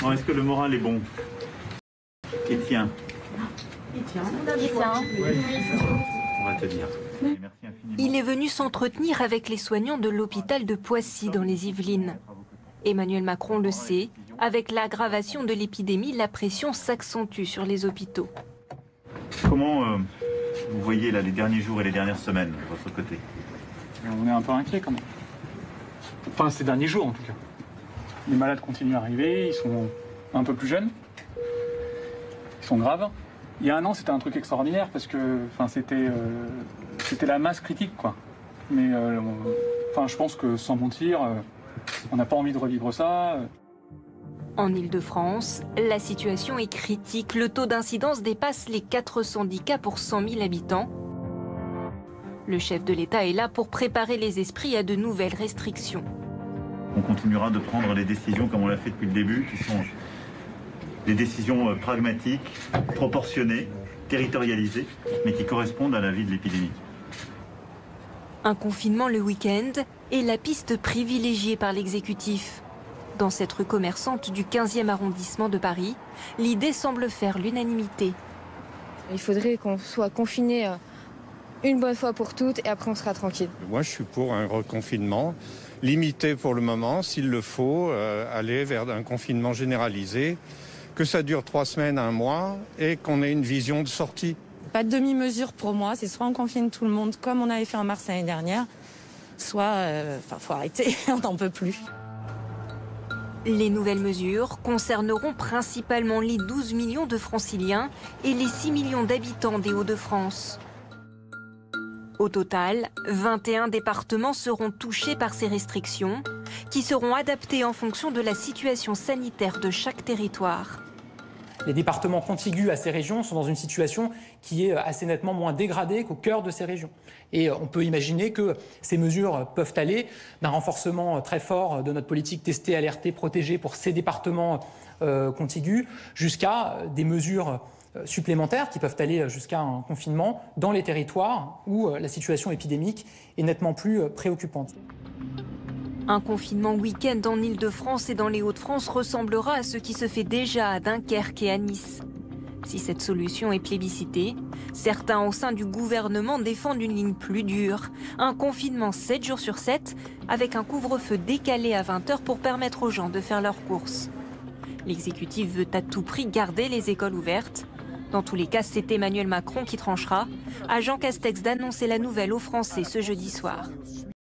Bon, est-ce que le moral est bon? Il tient. Il tient. On va te dire. Merci infiniment. Il est venu s'entretenir avec les soignants de l'hôpital de Poissy dans les Yvelines. Emmanuel Macron le sait, avec l'aggravation de l'épidémie, la pression s'accentue sur les hôpitaux. Comment vous voyez là, les derniers jours et les dernières semaines de votre côté? On est un peu inquiet quand même. Enfin, ces derniers jours en tout cas. Les malades continuent à arriver, ils sont un peu plus jeunes. Ils sont graves. Il y a un an, c'était un truc extraordinaire parce que c'était la masse critique, quoi. Mais je pense que sans mentir, on n'a pas envie de revivre ça. En Île-de-France, la situation est critique. Le taux d'incidence dépasse les 410 cas pour 100 000 habitants. Le chef de l'État est là pour préparer les esprits à de nouvelles restrictions. On continuera de prendre les décisions comme on l'a fait depuis le début, qui sont des décisions pragmatiques, proportionnées, territorialisées, mais qui correspondent à la vie de l'épidémie. Un confinement le week-end est la piste privilégiée par l'exécutif. Dans cette rue commerçante du 15e arrondissement de Paris, l'idée semble faire l'unanimité. Il faudrait qu'on soit confinés une bonne fois pour toutes et après on sera tranquille. Moi je suis pour un reconfinement, limité pour le moment, s'il le faut, aller vers un confinement généralisé, que ça dure 3 semaines, 1 mois et qu'on ait une vision de sortie. Pas de demi-mesure pour moi, c'est soit on confine tout le monde comme on avait fait en mars l'année dernière, soit faut arrêter, on n'en peut plus. Les nouvelles mesures concerneront principalement les 12 millions de franciliens et les 6 millions d'habitants des Hauts-de-France. Au total, 21 départements seront touchés par ces restrictions, qui seront adaptées en fonction de la situation sanitaire de chaque territoire. Les départements contigus à ces régions sont dans une situation qui est assez nettement moins dégradée qu'au cœur de ces régions. Et on peut imaginer que ces mesures peuvent aller d'un renforcement très fort de notre politique tester, alerter, protéger pour ces départements contigus, jusqu'à des mesures supplémentaires qui peuvent aller jusqu'à un confinement dans les territoires où la situation épidémique est nettement plus préoccupante. Un confinement week-end en Île-de-France et dans les Hauts-de-France ressemblera à ce qui se fait déjà à Dunkerque et à Nice. Si cette solution est plébiscitée, certains au sein du gouvernement défendent une ligne plus dure. Un confinement 7 jours sur 7, avec un couvre-feu décalé à 20 h pour permettre aux gens de faire leurs courses. L'exécutif veut à tout prix garder les écoles ouvertes. Dans tous les cas, c'est Emmanuel Macron qui tranchera. À Jean Castex d'annoncer la nouvelle aux Français ce jeudi soir.